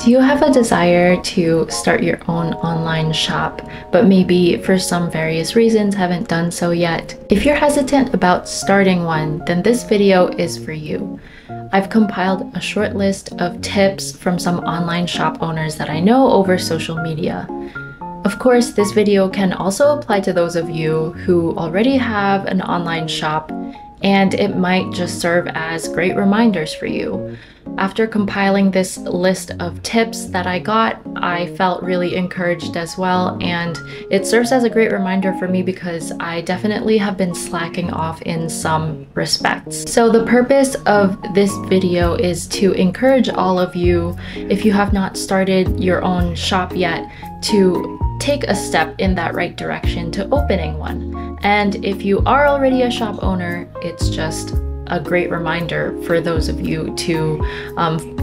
Do you have a desire to start your own online shop, but maybe for some various reasons haven't done so yet? If you're hesitant about starting one, then this video is for you. I've compiled a short list of tips from some online shop owners that I know over social media. Of course, this video can also apply to those of you who already have an online shop, and it might just serve as great reminders for you. After compiling this list of tips that I got, I felt really encouraged as well, and it serves as a great reminder for me because I definitely have been slacking off in some respects. So the purpose of this video is to encourage all of you, if you have not started your own shop yet, to take a step in that right direction to opening one. And if you are already a shop owner, it's just a great reminder for those of you to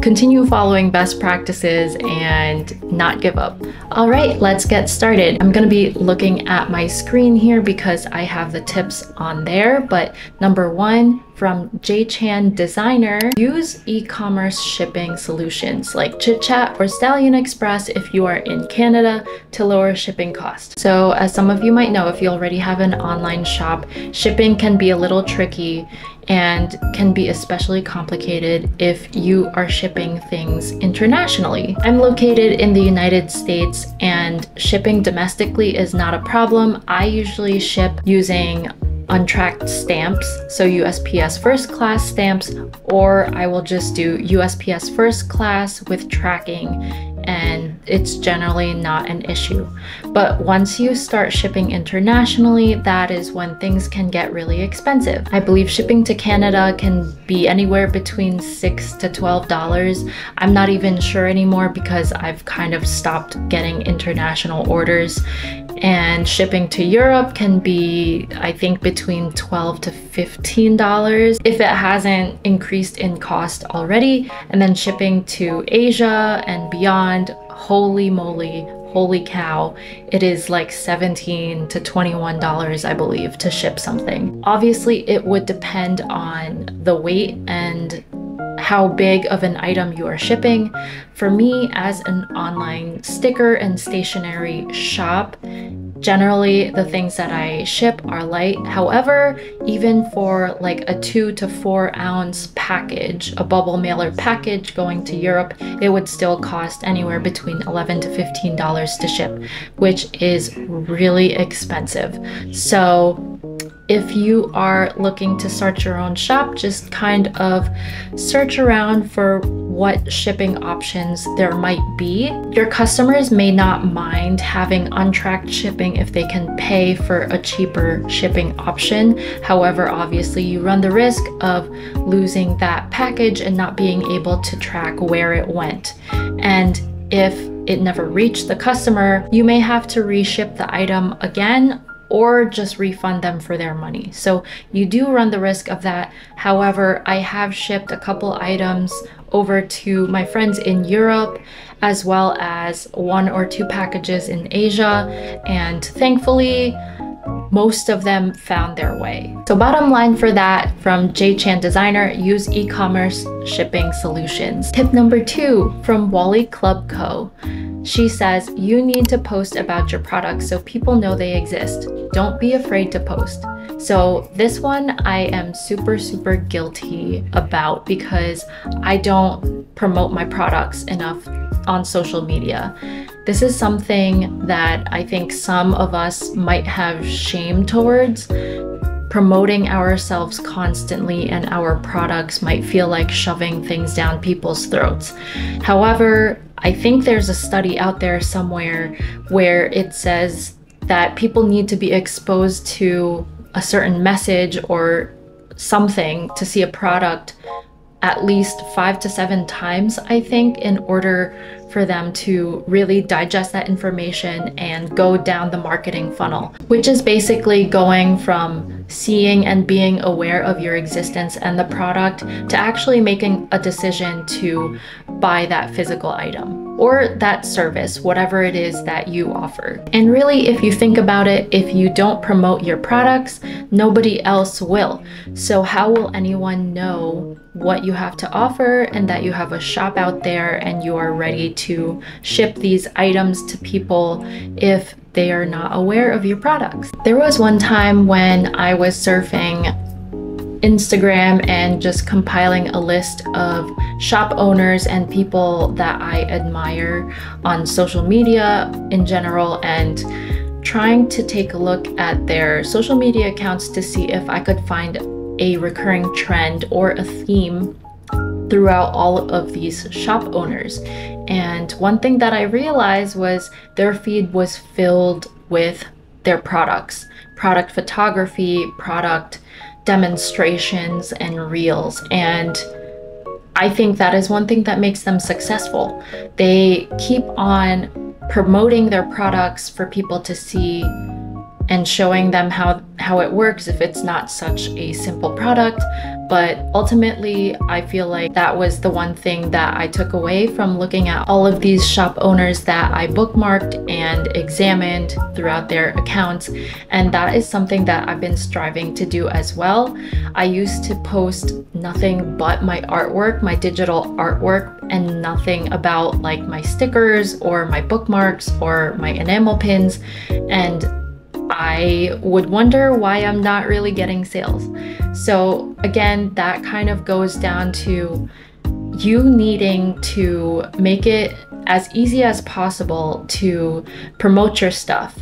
continue following best practices and not give up. All right, let's get started. I'm gonna be looking at my screen here because I have the tips on there, but number one, from J-Chan Designer, use e-commerce shipping solutions like ChitChat or Stallion Express if you are in Canada to lower shipping costs. So as some of you might know, if you already have an online shop, shipping can be a little tricky and can be especially complicated if you are shipping things internationally. I'm located in the United States and shipping domestically is not a problem. I usually ship using untracked stamps, so USPS first class stamps, or I will just do USPS first class with tracking, and it's generally not an issue. But once you start shipping internationally, that is when things can get really expensive. I believe shipping to Canada can be anywhere between $6 to $12. I'm not even sure anymore because I've kind of stopped getting international orders. And shipping to Europe can be, I think, between $12 to $15 if it hasn't increased in cost already. And then shipping to Asia and beyond, holy moly, holy cow, it is like $17 to $21, I believe, to ship something. Obviously, it would depend on the weight and how big of an item you are shipping. For me, as an online sticker and stationery shop, generally the things that I ship are light. However, even for like a 2 to 4 ounce package, a bubble mailer package going to Europe, it would still cost anywhere between $11 to $15 to ship, which is really expensive. So if you are looking to start your own shop, just kind of search around for what shipping options there might be. Your customers may not mind having untracked shipping if they can pay for a cheaper shipping option. However, obviously you run the risk of losing that package and not being able to track where it went. And if it never reached the customer, you may have to reship the item again or just refund them for their money. So you do run the risk of that. However, I have shipped a couple items over to my friends in Europe, as well as 1 or 2 packages in Asia, and thankfully, most of them found their way. So bottom line for that, from J-Chan Designer, use e-commerce shipping solutions. Tip number 2 from Wally Club Co. She says, you need to post about your products so people know they exist. Don't be afraid to post. So this one I am super guilty about because I don't promote my products enough on social media. This is something that I think some of us might have shame towards. Promoting ourselves constantly and our products might feel like shoving things down people's throats. However, I think there's a study out there somewhere where it says that people need to be exposed to a certain message or something to see a product at least 5 to 7 times, I think, in order for them to really digest that information and go down the marketing funnel, which is basically going from seeing and being aware of your existence and the product to actually making a decision to buy that physical item or that service, whatever it is that you offer. And really, if you think about it, if you don't promote your products, nobody else will. So how will anyone know what you have to offer and that you have a shop out there and you are ready to ship these items to people if they are not aware of your products. There was one time when I was surfing Instagram and just compiling a list of shop owners and people that I admire on social media in general, and trying to take a look at their social media accounts to see if I could find a recurring trend or a theme throughout all of these shop owners. And one thing that I realized was their feed was filled with their products, product photography, product demonstrations, and reels. And I think that is one thing that makes them successful. They keep on promoting their products for people to see and showing them how it works if it's not such a simple product. But ultimately, I feel like that was the one thing that I took away from looking at all of these shop owners that I bookmarked and examined throughout their accounts. And that is something that I've been striving to do as well. I used to post nothing but my artwork, my digital artwork, and nothing about like my stickers or my bookmarks or my enamel pins. And I would wonder why I'm not really getting sales. So again, that kind of goes down to you needing to make it as easy as possible to promote your stuff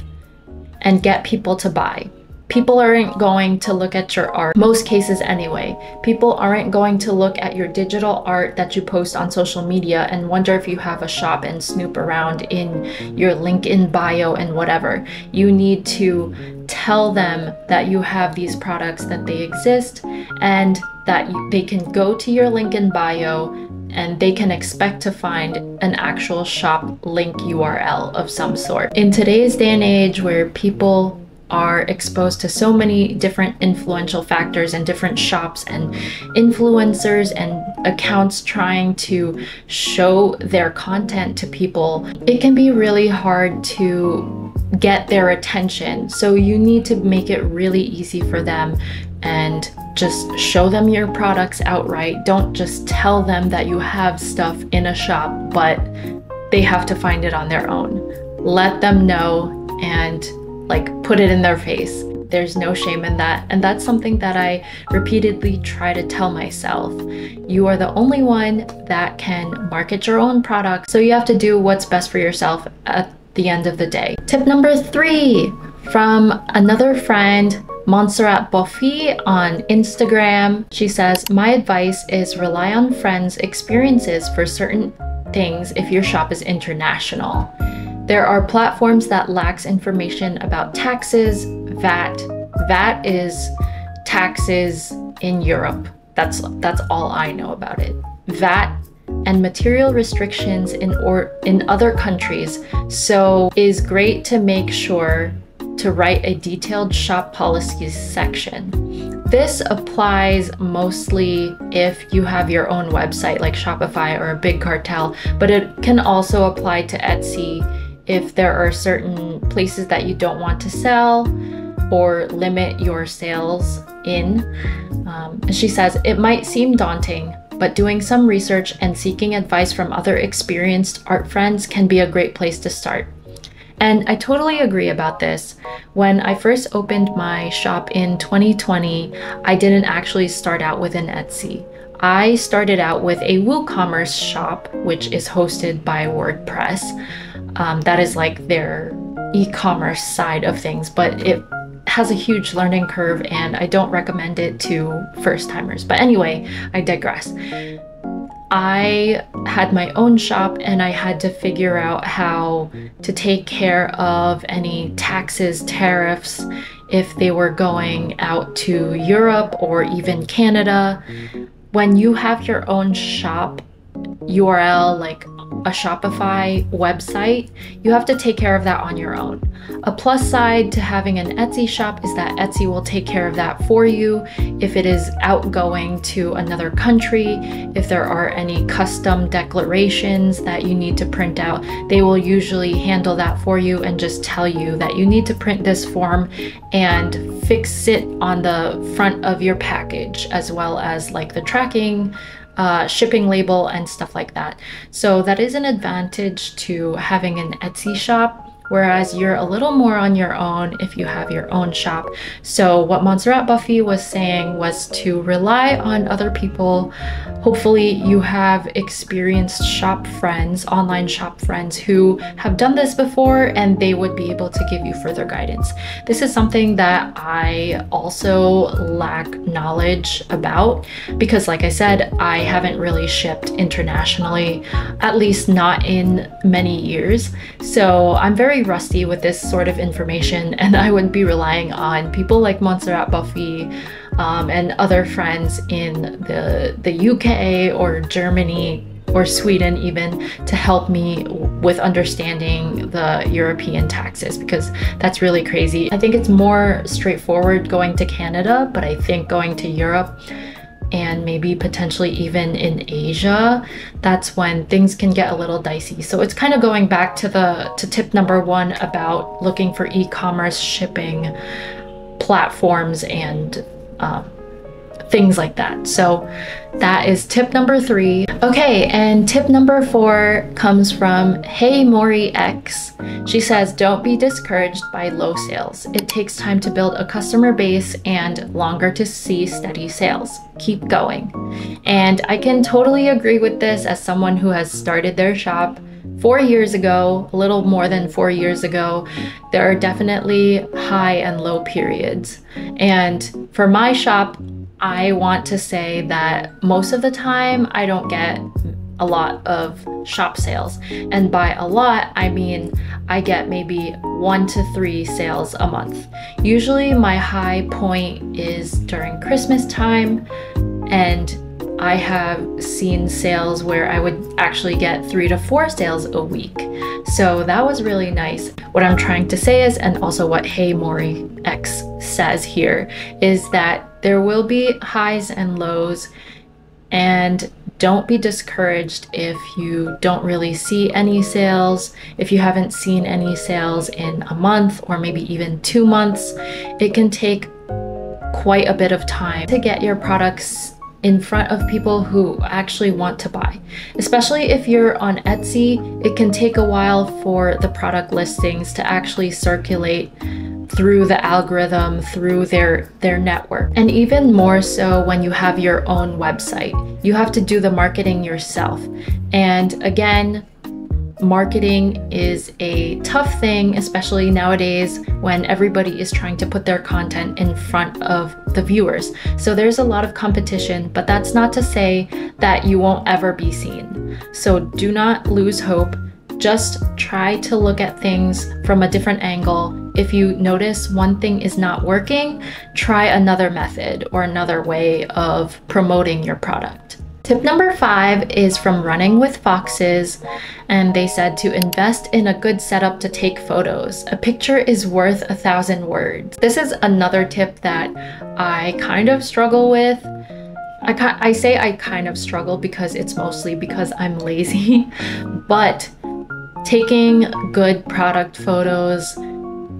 and get people to buy. People aren't going to look at your art, most cases anyway. People aren't going to look at your digital art that you post on social media and wonder if you have a shop and snoop around in your link in bio and whatever. You need to tell them that you have these products, that they exist, and that they can go to your link in bio and they can expect to find an actual shop link URL of some sort. In today's day and age where people are exposed to so many different influential factors and different shops and influencers and accounts trying to show their content to people, it can be really hard to get their attention. So you need to make it really easy for them and just show them your products outright. Don't just tell them that you have stuff in a shop, but they have to find it on their own. Let them know and like put it in their face. There's no shame in that. And that's something that I repeatedly try to tell myself. You are the only one that can market your own product. So you have to do what's best for yourself at the end of the day. Tip number 3 from another friend, Montserrat Boffy on Instagram. She says, my advice is rely on friends' experiences for certain things if your shop is international. There are platforms that lacks information about taxes, VAT. VAT is taxes in Europe. That's all I know about it. VAT and material restrictions in other countries. So it is great to make sure to write a detailed shop policies section. This applies mostly if you have your own website like Shopify or a big cartel, but it can also apply to Etsy if there are certain places that you don't want to sell or limit your sales in. She says, it might seem daunting, but doing some research and seeking advice from other experienced art friends can be a great place to start. And I totally agree about this. When I first opened my shop in 2020, I didn't actually start out with an Etsy. I started out with a WooCommerce shop, which is hosted by WordPress. That is like their e-commerce side of things, but it has a huge learning curve and I don't recommend it to first-timers. But anyway, I digress. I had my own shop and I had to figure out how to take care of any taxes, tariffs, if they were going out to Europe or even Canada. When you have your own shop URL like a Shopify website, you have to take care of that on your own. A plus side to having an Etsy shop is that Etsy will take care of that for you. If it is outgoing to another country, if there are any custom declarations that you need to print out, they will usually handle that for you and just tell you that you need to print this form and fix it on the front of your package, as well as like the tracking, shipping label and stuff like that. So that is an advantage to having an Etsy shop, whereas you're a little more on your own if you have your own shop. So what Montserrat Buffy was saying was to rely on other people. Hopefully you have experienced shop friends, online shop friends who have done this before, and they would be able to give you further guidance. This is something that I also lack knowledge about because, like I said, I haven't really shipped internationally, at least not in many years. So I'm very rusty with this sort of information, and I would be relying on people like Montserrat Buffy and other friends in the UK or Germany or Sweden even to help me with understanding the European taxes, because that's really crazy. I think it's more straightforward going to Canada, but I think going to Europe and maybe potentially even in Asia, that's when things can get a little dicey. So it's kind of going back to tip number 1 about looking for e-commerce shipping platforms and things like that. So that is tip number 3. Okay, and tip number 4 comes from Hey Mori X. She says, don't be discouraged by low sales. It takes time to build a customer base and longer to see steady sales. Keep going. And I can totally agree with this as someone who has started their shop 4 years ago, a little more than 4 years ago. There are definitely high and low periods. And for my shop, I want to say that most of the time I don't get a lot of shop sales. And by a lot, I mean I get maybe 1 to 3 sales a month. Usually my high point is during Christmas time, and I have seen sales where I would actually get 3 to 4 sales a week. So that was really nice. What I'm trying to say is, and also what Hey Mori X says here, is that there will be highs and lows, and don't be discouraged if you don't really see any sales. If you haven't seen any sales in a month or maybe even 2 months, it can take quite a bit of time to get your products in front of people who actually want to buy. Especially if you're on Etsy, it can take a while for the product listings to actually circulate through the algorithm, through their network. And even more so when you have your own website. You have to do the marketing yourself. And again, marketing is a tough thing, especially nowadays when everybody is trying to put their content in front of the viewers. So there's a lot of competition, but that's not to say that you won't ever be seen. So do not lose hope. Just try to look at things from a different angle. If you notice one thing is not working, try another method or another way of promoting your product. Tip number 5 is from Running with Foxes, and they said to invest in a good setup to take photos. A picture is worth 1,000 words. This is another tip that I kind of struggle with. I say I kind of struggle because it's mostly because I'm lazy, but taking good product photos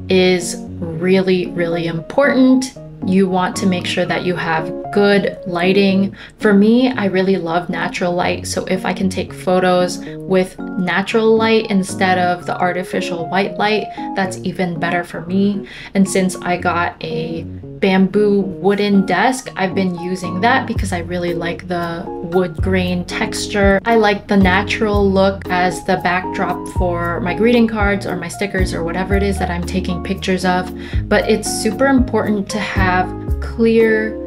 is really, really important. You want to make sure that you have good lighting. For me, I really love natural light. So if I can take photos with natural light instead of the artificial white light, that's even better for me. And since I got a bamboo wooden desk, I've been using that because I really like the wood grain texture. I like the natural look as the backdrop for my greeting cards or my stickers or whatever it is that I'm taking pictures of. But it's super important to have clear,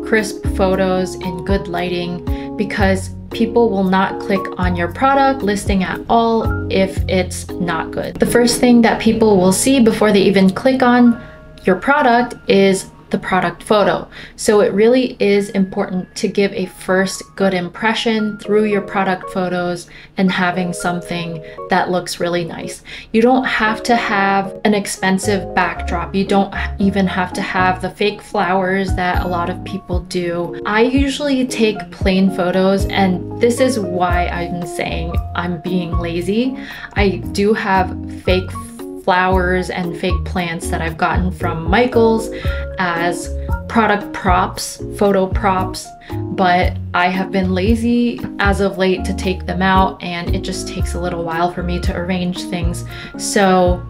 crisp photos in good lighting, because people will not click on your product listing at all if it's not good. The first thing that people will see before they even click on your product is the product photo. So it really is important to give a first good impression through your product photos and having something that looks really nice. You don't have to have an expensive backdrop. You don't even have to have the fake flowers that a lot of people do. I usually take plain photos, and this is why I'm saying I'm being lazy. I do have fake flowers and fake plants that I've gotten from Michaels as product props, photo props, but I have been lazy as of late to take them out, and it just takes a little while for me to arrange things. So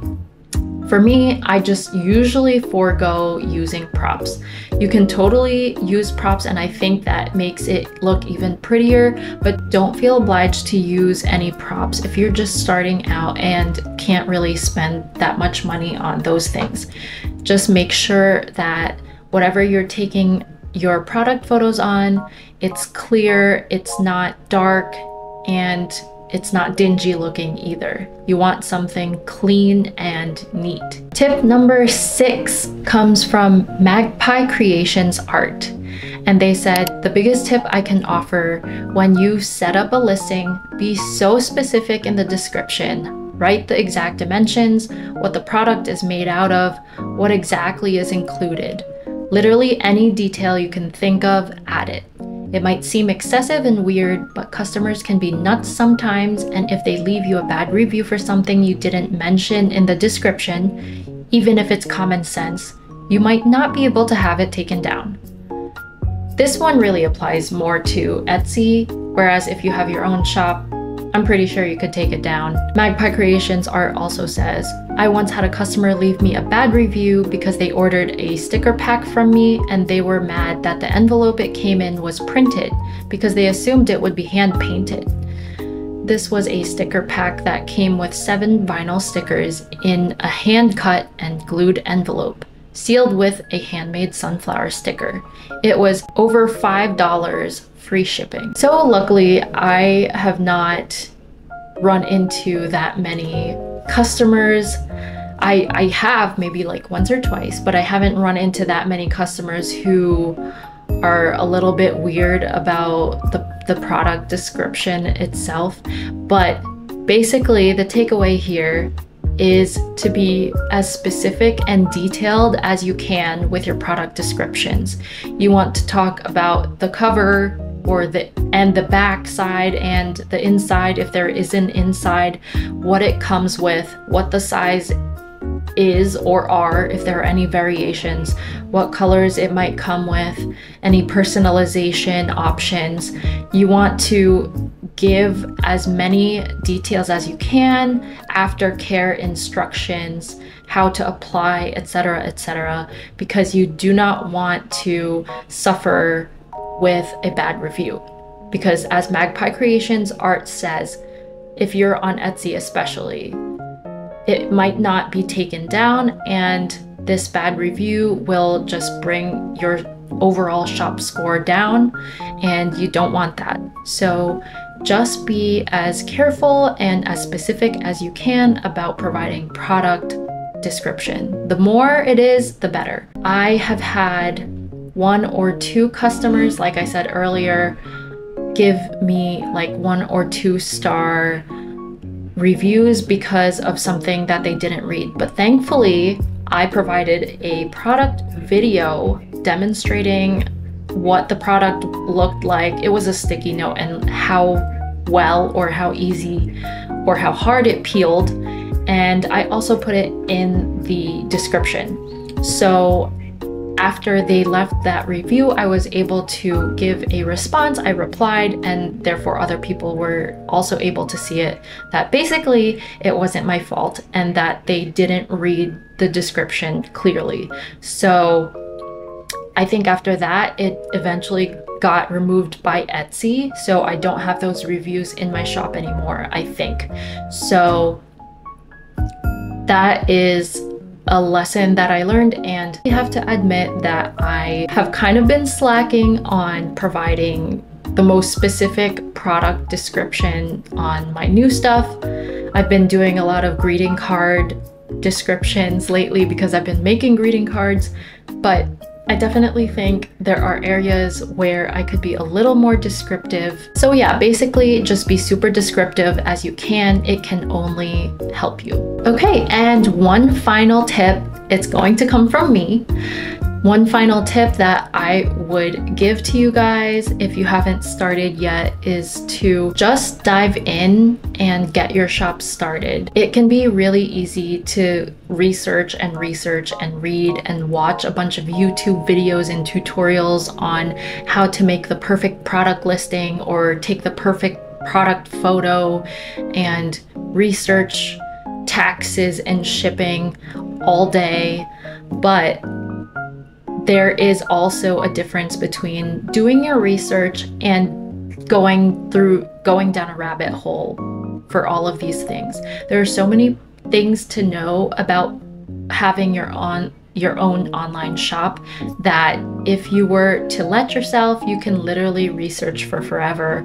for me, I just usually forego using props. You can totally use props, and I think that makes it look even prettier, but don't feel obliged to use any props if you're just starting out and can't really spend that much money on those things. Just make sure that whatever you're taking your product photos on, it's clear, it's not dark, and it's not dingy looking either. You want something clean and neat. Tip number 6 comes from Magpie Creations Art. And they said, the biggest tip I can offer when you set up a listing, be so specific in the description. Write the exact dimensions, what the product is made out of, what exactly is included. Literally any detail you can think of, add it. It might seem excessive and weird, but customers can be nuts sometimes, and if they leave you a bad review for something you didn't mention in the description, even if it's common sense, you might not be able to have it taken down. This one really applies more to Etsy, whereas if you have your own shop, I'm pretty sure you could take it down. Magpie Creations Art also says, I once had a customer leave me a bad review because they ordered a sticker pack from me and they were mad that the envelope it came in was printed because they assumed it would be hand painted. This was a sticker pack that came with 7 vinyl stickers in a hand cut and glued envelope, sealed with a handmade sunflower sticker. It was over $5 free shipping. So luckily I have not run into that many customers. I have maybe like once or twice, but I haven't run into that many customers who are a little bit weird about the product description itself. But basically the takeaway here is to be as specific and detailed as you can with your product descriptions. You want to talk about the cover or the back side and the inside, if there is an inside, what it comes with, what the size is or are, if there are any variations, what colors it might come with, any personalization options. You want to give as many details as you can, aftercare instructions, how to apply, etc., because you do not want to suffer with a bad review. Because as Magpie Creations Art says, if you're on Etsy especially, it might not be taken down, and this bad review will just bring your overall shop score down, and you don't want that. So just be as careful and as specific as you can about providing product description. The more it is, the better. I have had 1 or 2 customers, like I said earlier, give me like 1 or 2 star reviews because of something that they didn't read. But thankfully, I provided a product video demonstrating what the product looked like. It was a sticky note and how well or how easy or how hard it peeled. And I also put it in the description. So after they left that review, I was able to give a response. I replied, and therefore other people were also able to see it, that basically it wasn't my fault and that they didn't read the description clearly. So I think after that, it eventually got removed by Etsy. So I don't have those reviews in my shop anymore, I think. So that is a lesson that I learned, and I have to admit that I have kind of been slacking on providing the most specific product description on my new stuff. I've been doing a lot of greeting card descriptions lately because I've been making greeting cards, but I definitely think there are areas where I could be a little more descriptive. So yeah, basically just be super descriptive as you can. It can only help you. Okay, and one final tip, it's going to come from me. One final tip that I would give to you guys if you haven't started yet is to just dive in and get your shop started. It can be really easy to research and read and watch a bunch of YouTube videos and tutorials on how to make the perfect product listing or take the perfect product photo and research taxes and shipping all day. But there is also a difference between doing your research and going down a rabbit hole for all of these things. There are so many things to know about having your own online shop that if you were to let yourself, you can literally research for forever,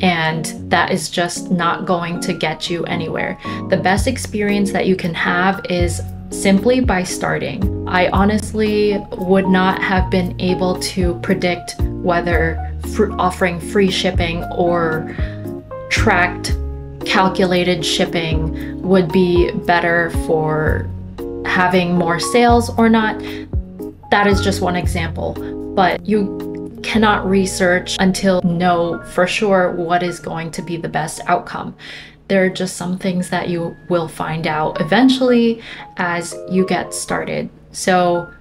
and that is just not going to get you anywhere. The best experience that you can have is simply by starting. I honestly would not have been able to predict whether offering free shipping or tracked calculated shipping would be better for having more sales or not. That is just one example, but you cannot research until you know for sure what is going to be the best outcome. There are just some things that you will find out eventually as you get started. So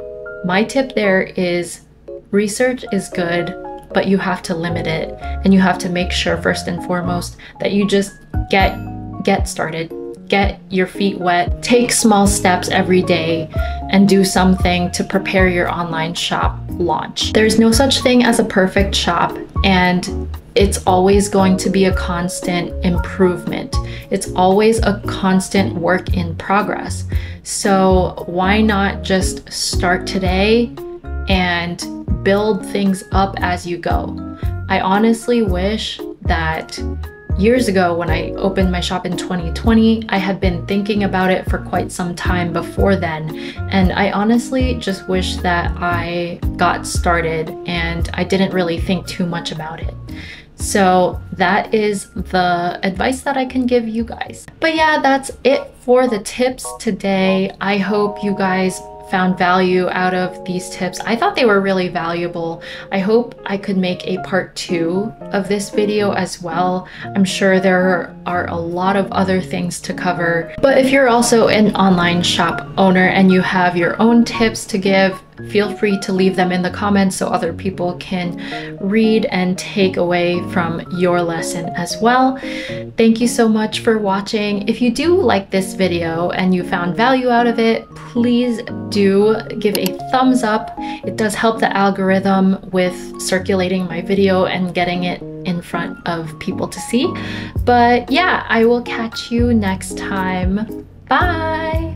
my tip there is research is good, but you have to limit it, and you have to make sure first and foremost that you just get started, get your feet wet, take small steps every day, and do something to prepare your online shop launch. There's no such thing as a perfect shop, and it's always going to be a constant improvement. It's always a constant work in progress. So why not just start today and build things up as you go? I honestly wish that years ago, when I opened my shop in 2020, I had been thinking about it for quite some time before then. And I honestly just wish that I got started and I didn't really think too much about it. So that is the advice that I can give you guys. But yeah, that's it for the tips today. I hope you guys found value out of these tips. I thought they were really valuable. I hope I could make a part 2 of this video as well. I'm sure there are a lot of other things to cover. But if you're also an online shop owner and you have your own tips to give, feel free to leave them in the comments so other people can read and take away from your lesson as well. Thank you so much for watching. If you do like this video and you found value out of it, please do give a thumbs up. It does help the algorithm with circulating my video and getting it in front of people to see. But yeah, I will catch you next time. Bye!